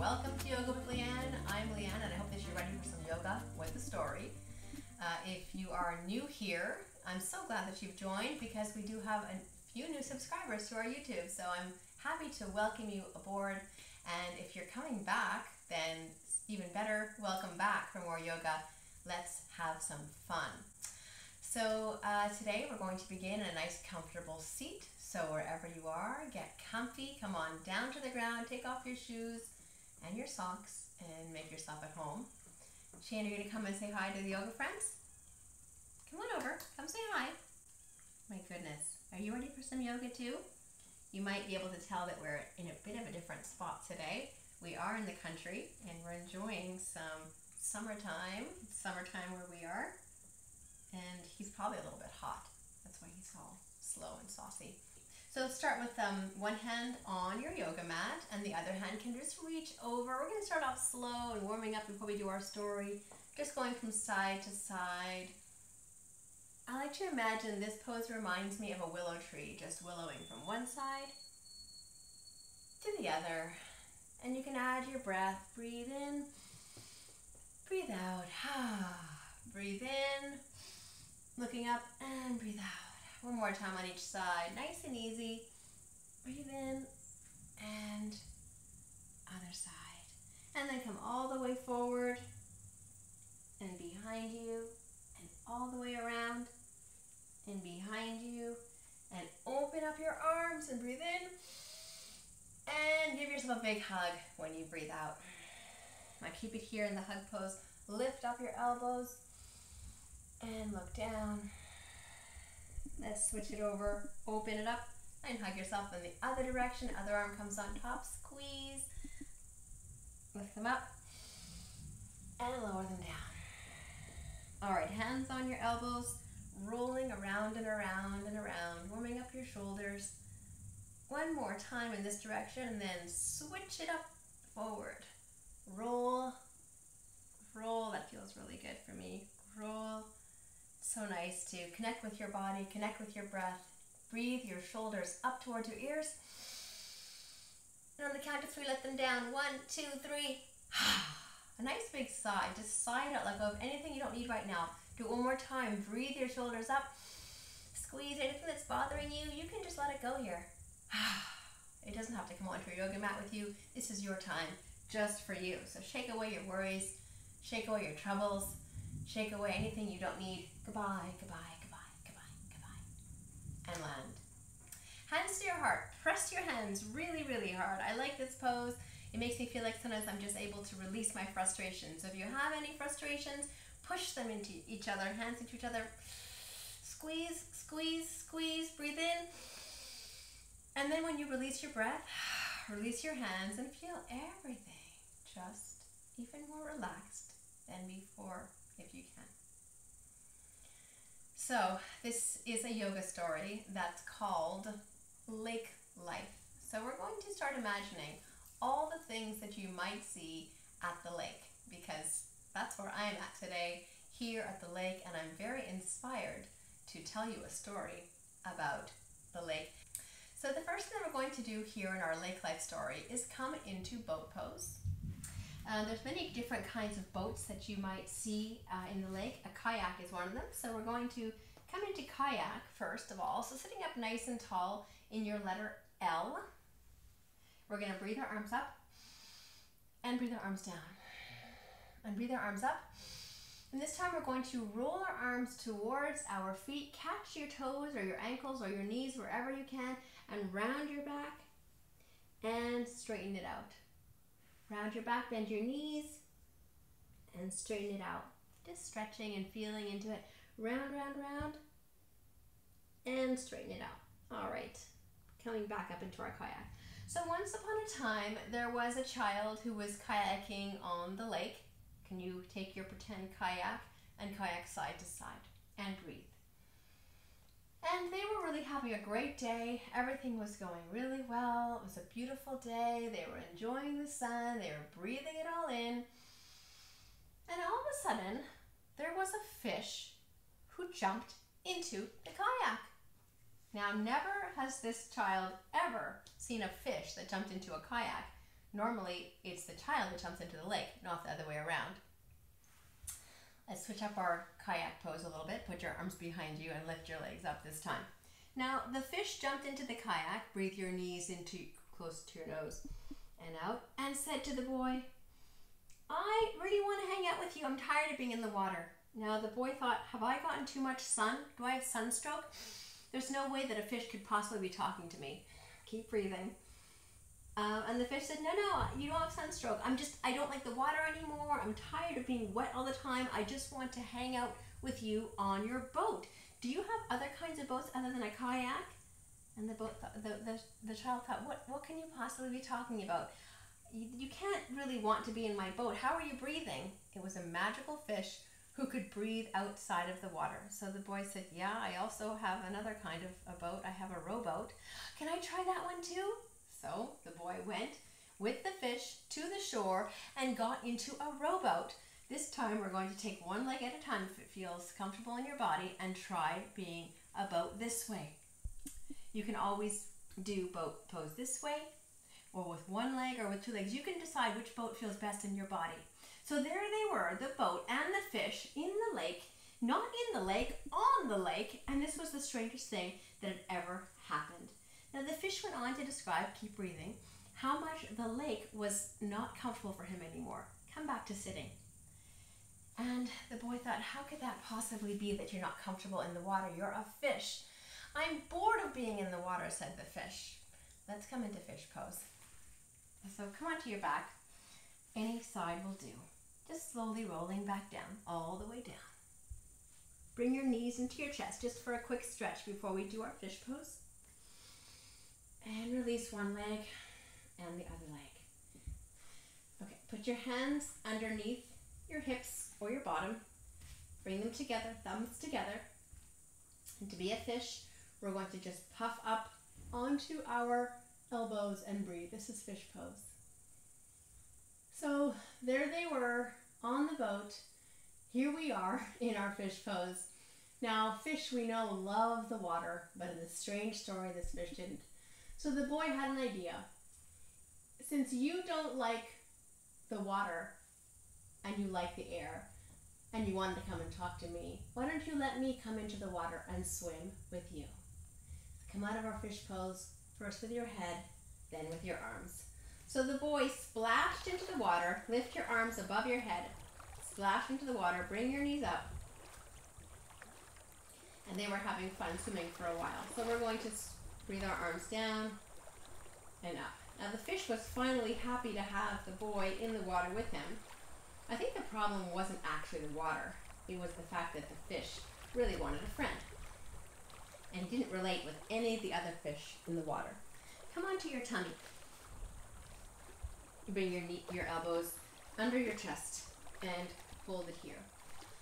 welcome to Yoga with Leanne. I'm Leanne and I hope that you're ready for some yoga with a story. If you are new here, I'm so glad that you've joined because we do have a few new subscribers to our YouTube. So I'm happy to welcome you aboard. And if you're coming back, then even better, welcome back for more yoga. Let's have some fun. So today we're going to begin in a nice comfortable seat. So wherever you are, get comfy, come on down to the ground, take off your shoes and your socks and make yourself at home. Shane, are you going to come and say hi to the yoga friends? Come on over, come say hi. My goodness, are you ready for some yoga too? You might be able to tell that we're in a bit of a different spot today. We are in the country and we're enjoying some summertime. It's summertime where we are. And he's probably a little bit hot. That's why he's all slow and saucy. So start with one hand on your yoga mat and the other hand can just reach over. We're going to start off slow and warming up before we do our story. Just going from side to side. I like to imagine this pose reminds me of a willow tree, just willowing from one side to the other. And you can add your breath. Breathe in, breathe out. Breathe in, looking up and breathe out. One more time on each side, nice and easy. Breathe in and other side. And then come all the way forward and behind you and all the way around and behind you. And open up your arms and breathe in. And give yourself a big hug when you breathe out. Now keep it here in the hug pose. Lift up your elbows and look down. Let's switch it over, open it up, and hug yourself in the other direction. Other arm comes on top, squeeze, lift them up, and lower them down. All right, hands on your elbows, rolling around and around and around, warming up your shoulders. One more time in this direction, and then switch it up forward. Roll, roll, that feels really good for me. Roll. So nice to connect with your body, connect with your breath. Breathe your shoulders up towards your ears. And on the count of 3, let them down. 1, 2, 3. A nice big sigh. Just sigh it out, let go of anything you don't need right now. Do it one more time. Breathe your shoulders up. Squeeze anything that's bothering you. You can just let it go here. It doesn't have to come onto your yoga mat with you. This is your time, just for you. So shake away your worries, shake away your troubles. Shake away anything you don't need. Goodbye, goodbye, goodbye, goodbye, goodbye. And land. Hands to your heart. Press your hands really, really hard. I like this pose. It makes me feel like sometimes I'm just able to release my frustrations. So if you have any frustrations, push them into each other, hands into each other. Squeeze, squeeze, squeeze. Breathe in. And then when you release your breath, release your hands and feel everything just even more relaxed than before. If you can. So this is a yoga story that's called Lake Life. So we're going to start imagining all the things that you might see at the lake because that's where I'm at today, here at the lake, and I'm very inspired to tell you a story about the lake. So the first thing that we're going to do here in our Lake Life story is come into boat pose. There's many different kinds of boats that you might see in the lake. A kayak is one of them. So we're going to come into kayak first of all. So sitting up nice and tall in your letter L. We're going to breathe our arms up and breathe our arms down. And breathe our arms up. And this time we're going to roll our arms towards our feet. Catch your toes or your ankles or your knees wherever you can and round your back and straighten it out. Round your back, bend your knees, and straighten it out. Just stretching and feeling into it. Round, round, round, and straighten it out. All right, coming back up into our kayak. So once upon a time, there was a child who was kayaking on the lake. Can you take your pretend kayak and kayak side to side and breathe? And they were really having a great day. Everything was going really well. It was a beautiful day. They were enjoying the sun. They were breathing it all in. And all of a sudden, there was a fish who jumped into the kayak. Now, never has this child ever seen a fish that jumped into a kayak. Normally, it's the child that jumps into the lake, not the other way around. Let's switch up our kayak pose a little bit. Put your arms behind you and lift your legs up this time. Now, the fish jumped into the kayak. Breathe your knees into close to your nose and out, and said to the boy, I really want to hang out with you. I'm tired of being in the water. Now, the boy thought, have I gotten too much sun? Do I have sunstroke? There's no way that a fish could possibly be talking to me. Keep breathing. And the fish said, no, you don't have sunstroke. I don't like the water anymore. I'm tired of being wet all the time. I just want to hang out with you on your boat. Do you have other kinds of boats other than a kayak? And the child thought, what can you possibly be talking about? You can't really want to be in my boat. How are you breathing? It was a magical fish who could breathe outside of the water. So the boy said, yeah, I also have another kind of a boat. I have a rowboat. Can I try that one too? So the boy went with the fish to the shore and got into a rowboat. This time we're going to take one leg at a time if it feels comfortable in your body and try being a boat this way. You can always do boat pose this way or with one leg or with two legs. You can decide which boat feels best in your body. So there they were, the boat and the fish in the lake, not in the lake, on the lake, and this was the strangest thing that had ever happened. Now the fish went on to describe, keep breathing, how much the lake was not comfortable for him anymore. Come back to sitting. And the boy thought, how could that possibly be that you're not comfortable in the water? You're a fish. I'm bored of being in the water, said the fish. Let's come into fish pose. So come onto your back. Any side will do. Just slowly rolling back down, all the way down. Bring your knees into your chest just for a quick stretch before we do our fish pose. And release one leg and the other leg. Okay, put your hands underneath your hips or your bottom. Bring them together, thumbs together. And to be a fish, we're going to just puff up onto our elbows and breathe. This is fish pose. So there they were on the boat. Here we are in our fish pose. Now, fish we know love the water, but in this strange story, this fish didn't. So the boy had an idea. Since you don't like the water and you like the air and you wanted to come and talk to me, why don't you let me come into the water and swim with you? Come out of our fish pose, first with your head, then with your arms. So the boy splashed into the water. Lift your arms above your head. Splash into the water. Bring your knees up. And they were having fun swimming for a while. So we're going to breathe our arms down and up. Now the fish was finally happy to have the boy in the water with him. I think the problem wasn't actually the water. It was the fact that the fish really wanted a friend and didn't relate with any of the other fish in the water. Come onto your tummy. Bring your elbows under your chest and hold it here.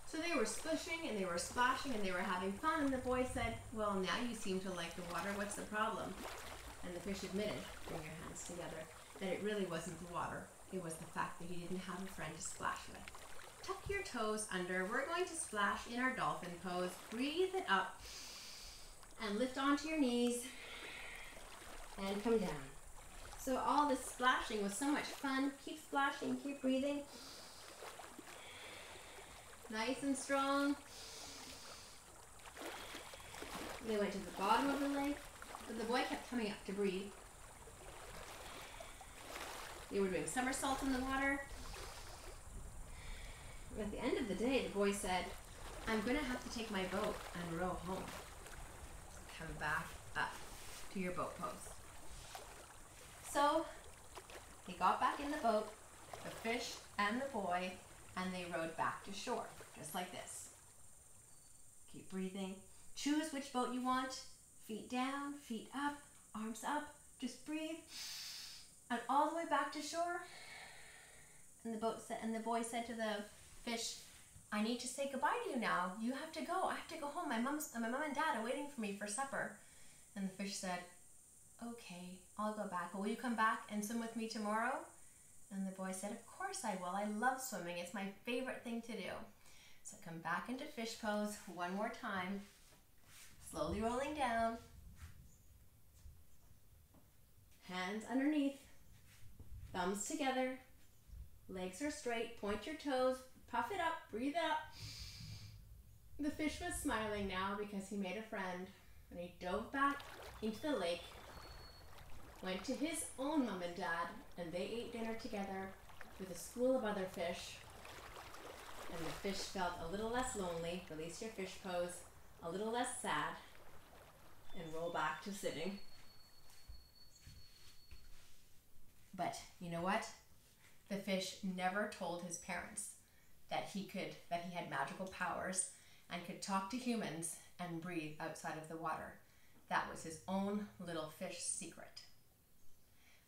So they were splishing and they were splashing and they were having fun, and the boy said, well, now you seem to like the water. What's the problem? And the fish admitted, bring your hands together, that it really wasn't the water. It was the fact that he didn't have a friend to splash with. Tuck your toes under. We're going to splash in our dolphin pose. Breathe it up and lift onto your knees and come down. So all this splashing was so much fun. Keep splashing, keep breathing. Nice and strong. They went to the bottom of the lake, but the boy kept coming up to breathe. They were doing somersaults in the water. At the end of the day, the boy said, I'm going to have to take my boat and row home. Come back up to your boat pose. So they got back in the boat, the fish and the boy, and they rowed back to shore, just like this. Keep breathing. Choose which boat you want. Feet down, feet up, arms up. Just breathe. And all the way back to shore. And the boy said to the fish, I need to say goodbye to you now. You have to go. I have to go home. My mom and dad are waiting for me for supper. And the fish said, okay, I'll go back. Will you come back and swim with me tomorrow? And the boy said, of course I will. I love swimming. It's my favorite thing to do. So come back into fish pose one more time. Slowly rolling down. Hands underneath. Thumbs together, legs are straight, point your toes, puff it up, breathe it up. The fish was smiling now because he made a friend, and he dove back into the lake, went to his own mom and dad, and they ate dinner together with a school of other fish. And the fish felt a little less lonely, release your fish pose, a little less sad, and roll back to sitting. But you know what? The fish never told his parents that he had magical powers and could talk to humans and breathe outside of the water. That was his own little fish secret.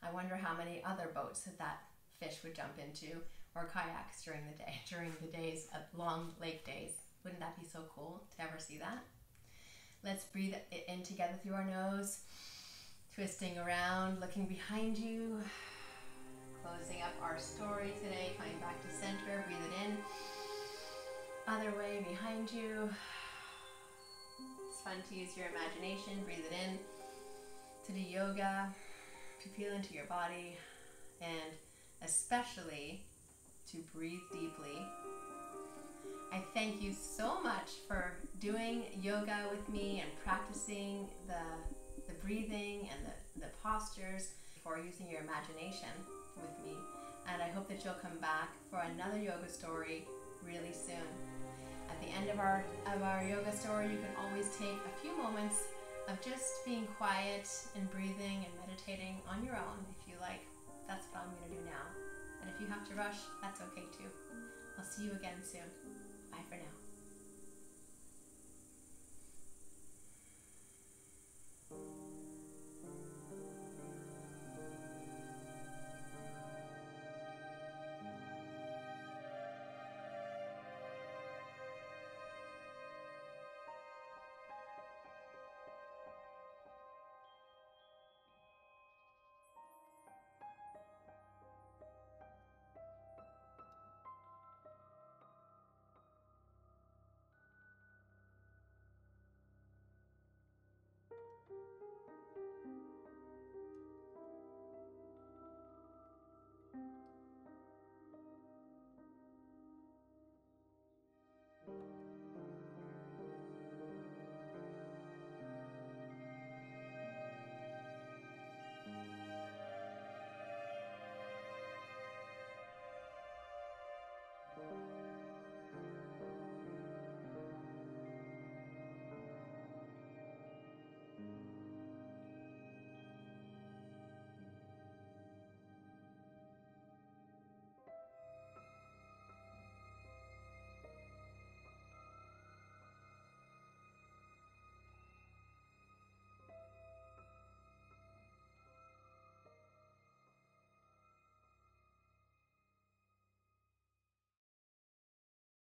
I wonder how many other boats that fish would jump into, or kayaks during the days of long lake days. Wouldn't that be so cool to ever see that? Let's breathe it in together through our nose, twisting around, looking behind you, closing up our story today, coming back to center, breathe it in. Other way behind you. It's fun to use your imagination, breathe it in, to do yoga, to feel into your body, and especially to breathe deeply. I thank you so much for doing yoga with me and practicing the breathing and the postures, for using your imagination with me. And I hope that you'll come back for another yoga story really soon. At the end of our yoga story, you can always take a few moments of just being quiet and breathing and meditating on your own if you like. That's what I'm going to do now. And if you have to rush, that's okay too. I'll see you again soon. Bye for now.